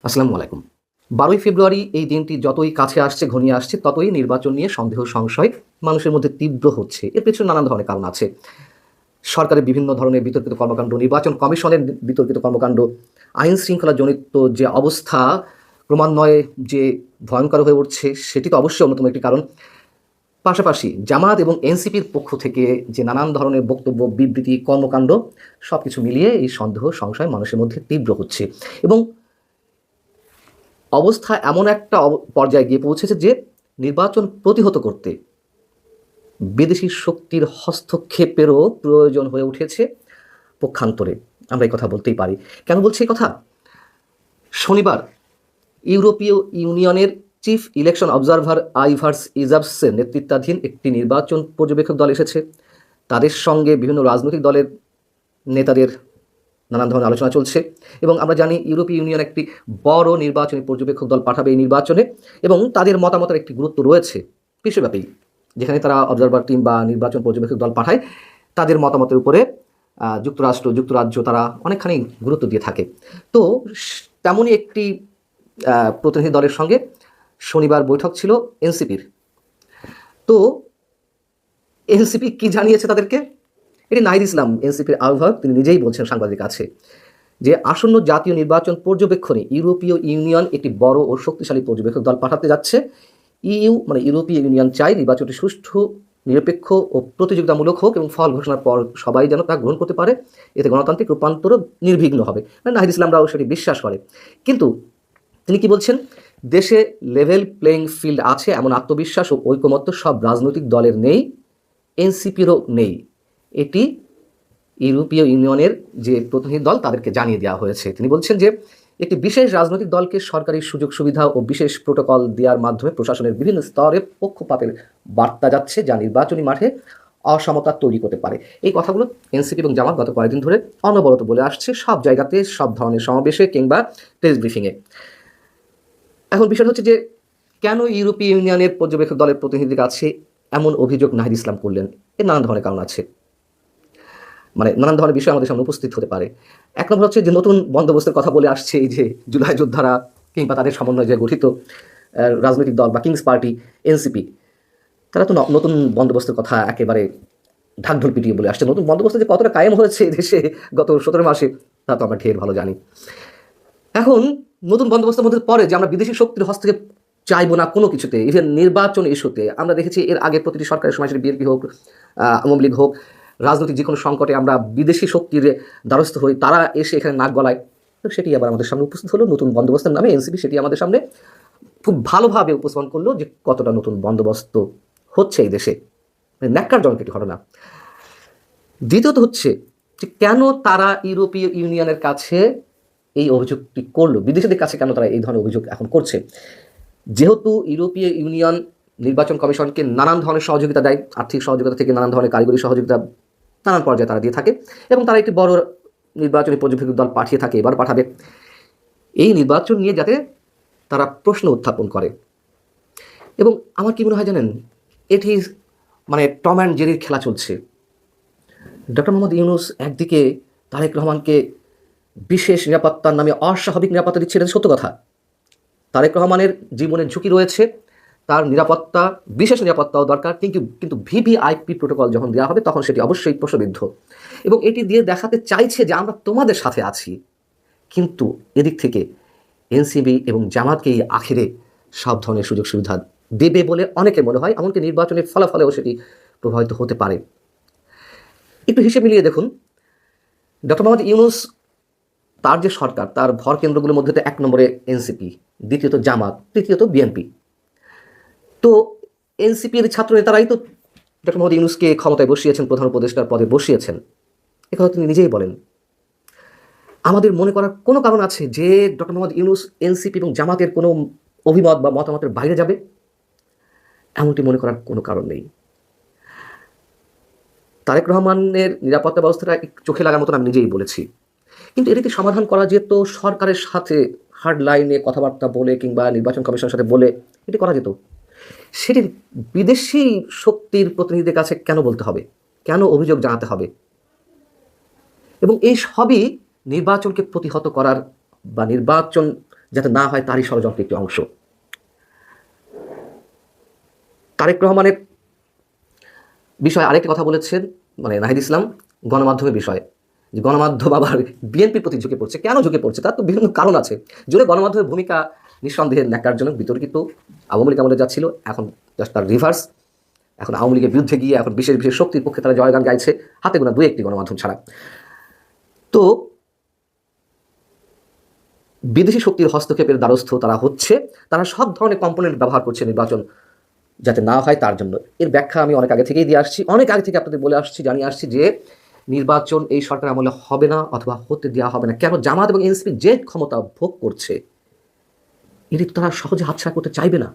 আসসালামু আলাইকুম। ১২ই ফেব্রুয়ারি এই দিনটি যতই কাছে আসছে, ঘনিয়ে আসছে, ততই নির্বাচন নিয়ে সন্দেহ সংশয় মানুষের মধ্যে তীব্র হচ্ছে। এর পেছনে নানান ধরনের কারণ আছে। সরকারের বিভিন্ন ধরনের বিতর্কিত কর্মকাণ্ড, নির্বাচন কমিশনের বিতর্কিত কর্মকাণ্ড, আইন শৃঙ্খলাজনিত যে অবস্থা ক্রমান্বয়ে যে ভয়ংকর হয়ে উঠছে, সেটি তো অবশ্যই অন্যতম একটি কারণ। পাশাপাশি জামায়াত এবং এনসিপির পক্ষ থেকে যে নানান ধরনের বক্তব্য, বিবৃতি, কর্মকাণ্ড সবকিছু মিলিয়ে এই সন্দেহ সংশয় মানুষের মধ্যে তীব্র হচ্ছে এবং অবস্থা এমন একটা পর্যায়ে গিয়ে পৌঁছেছে যে নির্বাচন প্রতিহত করতে বিদেশি শক্তির হস্তক্ষেপেরও প্রয়োজন হয়ে উঠেছে পক্ষান্তরে। আমরা এই কথা বলতেই পারি। কেন বলছি এই কথা? শনিবার ইউরোপীয় ইউনিয়নের চিফ ইলেকশন অবজারভার আইভার্স ইজাবসের নেতৃত্বাধীন একটি নির্বাচন পর্যবেক্ষক দল এসেছে। তাদের সঙ্গে বিভিন্ন রাজনৈতিক দলের নেতাদের নানান ধরনের আলোচনা চলছে এবং আমরা জানি ইউরোপীয় ইউনিয়ন একটি বড় নির্বাচনী পর্যবেক্ষক দল পাঠাবে এই নির্বাচনে এবং তাদের মতামতের একটি গুরুত্ব রয়েছে বিশ্বব্যাপী। যেখানে তারা অবজারভার টিম বা নির্বাচন পর্যবেক্ষক দল পাঠায়, তাদের মতামতের উপরে যুক্তরাজ্য তারা অনেকখানি গুরুত্ব দিয়ে থাকে। তো তেমনই একটি প্রতিনিধি দলের সঙ্গে শনিবার বৈঠক ছিল এনসিপির। তো এনসিপি কি জানিয়েছে তাদেরকে? এটি নাহিদ ইসলাম, এনসিপির আহ্বায়ক, তিনি নিজেই বলছেন সাংবাদিকের কাছে যে আসন্ন জাতীয় নির্বাচন পর্যবেক্ষণে ইউরোপীয় ইউনিয়ন একটি বড় ও শক্তিশালী পর্যবেক্ষক দল পাঠাতে যাচ্ছে। ইউরোপীয় ইউনিয়ন চাই নির্বাচনটি সুষ্ঠু, নিরপেক্ষ ও প্রতিযোগিতামূলক হোক এবং ফল ঘোষণার পর সবাই যেন তা গ্রহণ করতে পারে। এতে গণতান্ত্রিক রূপান্তরও নির্বিঘ্ন হবে। নাহিদ ইসলামরাও সেটি বিশ্বাস করে। কিন্তু তিনি কি বলছেন? দেশে লেভেল প্লেয়িং ফিল্ড আছে এমন আত্মবিশ্বাস ও ঐকমত্য সব রাজনৈতিক দলের নেই, এনসিপিরও নেই। এটি ইউরোপীয় ইউনিয়নের যে প্রতিনিধি দল তাদেরকে জানিয়ে দেওয়া হয়েছে। তিনি বলছেন যে একটি বিশেষ রাজনৈতিক দলকে সরকারি সুযোগ সুবিধা ও বিশেষ প্রোটোকল দেওয়ার মাধ্যমে প্রশাসনের বিভিন্ন স্তরে পক্ষপাতের বার্তা যাচ্ছে, যা নির্বাচনী মাঠে অসমতা তৈরি করতে পারে। এই কথাগুলো এনসিপি এবং জামাত গত কয়েকদিন ধরে অনবরত বলে আসছে, সব জায়গাতে, সব ধরনের সমাবেশে কিংবা প্রেস ব্রিফিংয়ে। এখন বিষয় হচ্ছে যে কেন ইউরোপীয় ইউনিয়নের পর্যবেক্ষক দলের প্রতিনিধির কাছে এমন অভিযোগ নাহিদ ইসলাম করলেন? এর নানান ধরনের কারণ আছে, নানান ধরনের বিষয় আমাদের সামনে উপস্থিত হতে পারে। এক নম্বর হচ্ছে যে নতুন বন্দোবস্তের কথা বলে আসছে, এই যে জুলাই যোদ্ধারা কিংবা তাদের সমন্বয়ে যে গঠিত রাজনৈতিক দল বা কিংস পার্টি এনসিপি, তারা তো নতুন বন্দোবস্তের কথা একেবারে ঢাকঢোল পিটিয়ে বলে আসছে। নতুন বন্দোবস্ত যে কতটা কায়েম হয়েছে দেশে গত 17 মাসে, তা তো আমরা ঢের ভালো জানি। এখন নতুন বন্দোবস্তের মধ্যে পড়ে যে আমরা বিদেশি শক্তির হস্তক্ষেপ চাইবো না কোনো কিছুতে, ইভেন নির্বাচন ইস্যুতে। আমরা দেখেছি এর আগে প্রতিটি সরকারের সময়, সেটি বিএনপি হোক, আওয়ামী লীগ হোক, রাজনৈতিক যে কোনো সংকটে আমরা বিদেশি শক্তির দ্বারস্থ হই, তারা এসে এখানে নাক গলায়। তো সেটি আবার আমাদের সামনে উপস্থিত হলো নতুন বন্দোবস্তের নামে। এনসিপি সেটি আমাদের সামনে খুব ভালোভাবে উপস্থাপন করলো যে কতটা নতুন বন্দোবস্ত হচ্ছে এই দেশে। ন্যাক্কারজনক একটি ঘটনা। দ্বিতীয়ত হচ্ছে যে কেন তারা ইউরোপীয় ইউনিয়নের কাছে এই অভিযোগটি করলো, বিদেশিদের কাছে কেন তারা এই ধরনের অভিযোগ এখন করছে? যেহেতু ইউরোপীয় ইউনিয়ন নির্বাচন কমিশনকে নানান ধরনের সহযোগিতা দেয়, আর্থিক সহযোগিতা থেকে নানান ধরনের কারিগরি সহযোগিতা নানান পর্যায়ে তারা দিয়ে থাকে এবং তারা একটি বড় নির্বাচনী পর্যবেক্ষক দল পাঠিয়ে থাকে, এবার পাঠাবে এই নির্বাচন নিয়ে যাতে তারা প্রশ্ন উত্থাপন করে। এবং আমার কি মনে হয় জানেন, এটি টম অ্যান্ড জেরির খেলা চলছে। ডক্টর মোহাম্মদ ইউনূস একদিকে তারেক রহমানকে বিশেষ নিরাপত্তার নামে অস্বাভাবিক নিরাপত্তা দিচ্ছে, এটা সত্য কথা। তারেক রহমানের জীবনের ঝুঁকি রয়েছে, তার নিরাপত্তা, বিশেষ নিরাপত্তাও দরকার, কিন্তু ভিভিআইপি প্রোটোকল যখন দেওয়া হবে তখন সেটি অবশ্যই প্রশ্নবিদ্ধ এবং এটি দিয়ে দেখাতে চাইছে যে আমরা তোমাদের সাথে আছি। কিন্তু এদিক থেকে এনসিপি এবং জামাতকে এই আখেরে সব ধরনের সুযোগ সুবিধা দেবে বলে অনেকে মনে হয়, এমনকি নির্বাচনের ফলাফলেও সেটি প্রভাবিত হতে পারে। একটু হিসেব মিলিয়ে দেখুন, ডক্টর মোহাম্মদ ইউনূস, তার যে সরকার, তার ভর কেন্দ্রগুলোর মধ্যে 1 নম্বরে এনসিপি, দ্বিতীয়ত জামাত, তৃতীয়ত বিএনপি। তো এনসিপির ছাত্র নেতারাই তো ডক্টর মোহাম্মদ ইউনূসকে ক্ষমতায় বসিয়েছেন, প্রধান উপদেষ্টার পদে বসিয়েছেন। একথা তিনি নিজেই বলেন। আমাদের মনে করার কোনো কারণ আছে যে ডক্টর মোহাম্মদ ইউনূস এনসিপি এবং জামাতের কোনো অভিমত বা মতামতের বাইরে যাবে? এমনটি মনে করার কোনো কারণ নেই। তারেক রহমানের নিরাপত্তা ব্যবস্থাটা চোখে লাগার মতন আমি নিজেই বলেছি, কিন্তু এটিতে সমাধান করা যেত সরকারের সাথে হার্ড লাইনে কথাবার্তা বলে কিংবা নির্বাচন কমিশনের সাথে বলে, এটি করা যেত। সেটি বিদেশি শক্তির প্রতিনিধিদের কাছে কেন বলতে হবে, কেন অভিযোগ জানাতে হবে? এবং এই সবই নির্বাচনকে প্রতিহত করার বা নির্বাচন যাতে না হয় তারই ষড়যন্ত্রের একটি অংশ। তারেক রহমানের বিষয়ে আরেকটি কথা বলেছেন নাহিদ ইসলাম, গণমাধ্যমের বিষয়ে, যে গণমাধ্যম আবার বিএনপির প্রতি ঝুঁকে পড়ছে। কেন ঝুঁকে পড়ছে তার তো বিভিন্ন কারণ আছে। যদি গণমাধ্যমের ভূমিকা নিঃসন্দেহে ন্যাক্কারজনক, বিতর্কিত। আওয়ামী লীগ আমলে যাচ্ছিল, এখন জাস্ট তার রিভার্স। এখন আওয়ামী লীগের বিরুদ্ধে গিয়ে এখন বিশেষ বিশেষ শক্তির পক্ষে তারা জয়গান গাইছে, হাতে গোনা 2-1টি গণমাধ্যম ছাড়া। তো বিদেশি শক্তির হস্তক্ষেপের দ্বারস্থ তারা হচ্ছে, তারা সব ধরনের কম্পোনেন্ট ব্যবহার করছে নির্বাচন যাতে না হয় তার জন্য। এর ব্যাখ্যা আমি অনেক আগে থেকেই দিয়ে আসছি, অনেক আগে থেকে আপনাদের বলে আসছি, জানিয়ে আসছি যে নির্বাচন এই সরকার আমলে হবে না অথবা হতে দেওয়া হবে না। কেন? জামাত এবং এনসিপি যে ক্ষমতা ভোগ করছে এটি তো তারা সহজে হাতছাড়া করতে চাইবে না।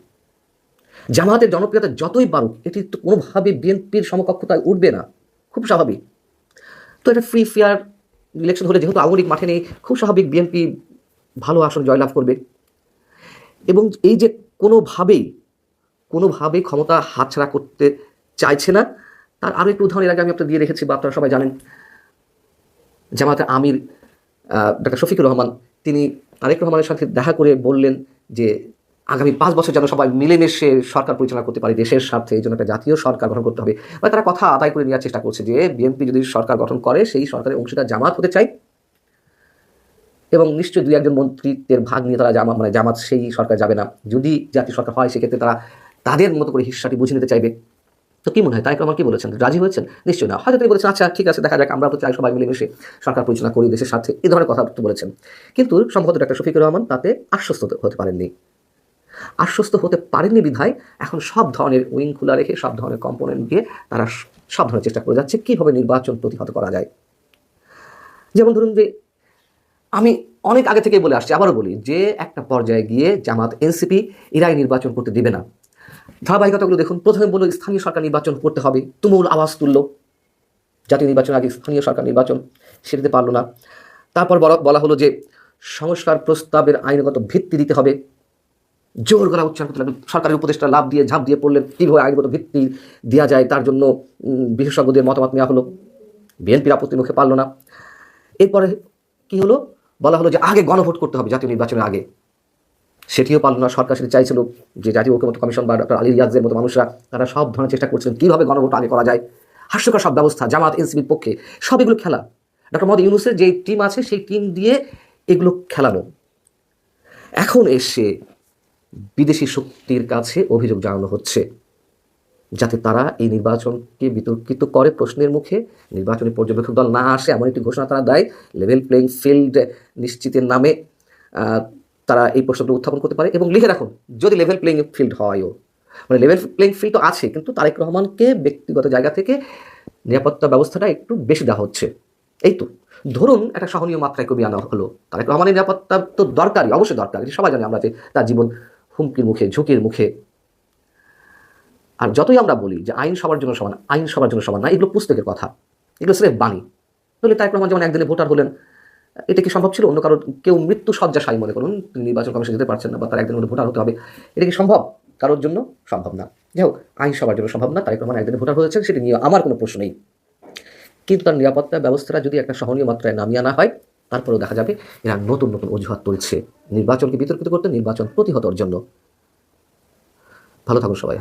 জামাতের জনপ্রিয়তা যতই বাড়ুক এটি তো কোনোভাবে বিএনপির সমকক্ষতায় উঠবে না, খুব স্বাভাবিক। তো এটা ফ্রি ফেয়ার ইলেকশন হলে যেহেতু আওয়ামী লীগ মাঠে নেই, খুব স্বাভাবিক বিএনপি ভালো আসন জয়লাভ করবে। এবং এই যে কোনোভাবেই ক্ষমতা হাতছাড়া করতে চাইছে না, তার আরও একটু উদাহরণ এর আগে আমি আপনাদের দিয়ে রেখেছি, বা আপনারা সবাই জানেন। জামাতের আমির ডক্টর শফিকুর রহমান, তিনি তারেক রহমানের সাথে দেখা করে বললেন যে আগামী 5 বছর যেন সবাই মিলেমিশে সরকার পরিচালনা করতে পারে দেশের স্বার্থে, এই জন্য একটা জাতীয় সরকার গঠন করতে হবে। বা তারা কথা আদায় করে নেওয়ার চেষ্টা করছে যে বিএনপি যদি সরকার গঠন করে সেই সরকারের অংশীদার জামাত হতে চাই, এবং নিশ্চয়ই 2-1 মন্ত্রিত্বের ভাগ নিয়ে তারা জামাত সেই সরকার যাবে না। যদি জাতীয় সরকার হয় সেক্ষেত্রে তারা তাদের মতো করে হিস্সাটি বুঝে নিতে চাইবে। তো কি মনে হয় তারেক রহমান কি বলেছেন? রাজি হয়েছেন? নিশ্চয়ই না। হয়তো তিনি বলেছেন আচ্ছা ঠিক আছে, দেখা যাক, আমরা তো চাই সবাই মিলেমিশে সরকার পরিচালনা করি দেশের স্বার্থে, এই ধরনের কথা বলেছেন। কিন্তু সম্ভবত ডক্টর শফিকুর রহমান তাতে আশ্বস্ত হতে পারেননি। আশ্বস্ত হতে পারেননি বিধায় এখন সব ধরনের উইং খোলা রেখে, সব ধরনের কম্পোনেন্ট দিয়ে তারা সব ধরনের চেষ্টা করে যাচ্ছে কীভাবে নির্বাচন প্রতিহত করা যায়। যেমন ধরুন যে আমি অনেক আগে থেকে বলে আসছি, আবারও বলি, যে একটা পর্যায়ে গিয়ে জামাত এনসিপি এরাই নির্বাচন করতে দেবে না। ধারাবাহিকতাগুলো দেখুন। প্রথমে বলল স্থানীয় সরকার নির্বাচন করতে হবে, তুমুল আওয়াজ তুলল। জাতীয় নির্বাচন আগে স্থানীয় সরকার নির্বাচন, সেটাতে পারল না। তারপর বলা হলো যে সংস্কার প্রস্তাবের আইনগত ভিত্তি দিতে হবে, জোর গলা উচ্চারণ করতে লাগলো। সরকারের উপদেষ্টা ঝাঁপ দিয়ে পড়লেন কীভাবে আইনগত ভিত্তি দেওয়া যায়, তার জন্য বিশেষজ্ঞদের মতামত নেওয়া হলো। বিএনপির আপত্তির মুখে পারল না। এরপরে কি হলো? বলা হলো যে আগে গণভোট করতে হবে জাতীয় নির্বাচনের আগে, সেটিও পারল না। সরকার সেটি চাইছিল যে জাতীয় ঐক্যমত্য কমিশন বা ডক্টর আলী রিয়াজের মতো মানুষরা, তারা সব ধরনের চেষ্টা করছিলেন কীভাবে গণভোট আগে করা যায়। হাস্যকর সব ব্যবস্থা, জামাত এনসিপির পক্ষে, সব এগুলো খেলা। ডক্টর মোহাম্মদ ইউনূসের যে টিম আছে সেই টিম দিয়ে এগুলো খেলানো। এখন এসে বিদেশি শক্তির কাছে অভিযোগ জানানো হচ্ছে যাতে তারা এই নির্বাচনকে বিতর্কিত করে, প্রশ্নের মুখে নির্বাচনী পর্যবেক্ষক দল না আসে এমন একটি ঘোষণা তারা দেয়। লেভেল প্লেইং ফিল্ড নিশ্চিতের নামে তারা এই প্রশ্নগুলো উত্থাপন করতে পারে। এবং লিখে রাখুন, যদি লেভেল প্লেইং ফিল্ড হয়ও, লেভেল প্লেইং ফিল্ড তো আছে, কিন্তু তারেক রহমানকে ব্যক্তিগত জায়গা থেকে নিরাপত্তা ব্যবস্থাটা একটু বেশি দেওয়া হচ্ছে। এই তো ধরুন একটা সহনীয় মাত্রায় কমিয়ে আনা হলো। তারেক রহমানের নিরাপত্তা তো দরকারই, অবশ্যই দরকার, সবাই জানি আমরা যে তার জীবন হুমকির মুখে, ঝুঁকির মুখে। আর যতই আমরা বলি যে আইন সবার জন্য সমান, আইন সবার জন্য সমান না, এগুলো পুস্তকের কথা, এগুলো স্রেফ বাণী। তাহলে তারেক রহমান যেমন একদিনে ভোটার হলেন, এটা কি সম্ভব ছিল? অন্য কারোর কেউ মৃত্যু শয্যাশায়ী মনে করুন, তিনি নির্বাচন কমিশন যেতে পারছেন না, বা তার একদিনের মধ্যে ভোটার হতে হবে, এটা কি সম্ভব? কারোর জন্য সম্ভব না। যাই হোক, আইন সবার জন্য সম্ভব না। তারেক রহমান একদিনে ভোটার হয়েছেন, সেটি নিয়ে আমার কোনো প্রশ্ন নেই। কিন্তু তার নিরাপত্তা ব্যবস্থাটা যদি একটা সহনীয় মাত্রায় নামিয়ে আনা হয়, তারপরেও দেখা যাবে এরা নতুন নতুন অজুহাত তুলছে নির্বাচনকে বিতর্কিত করতে, নির্বাচন প্রতিহতর জন্য। ভালো থাকুন সবাই।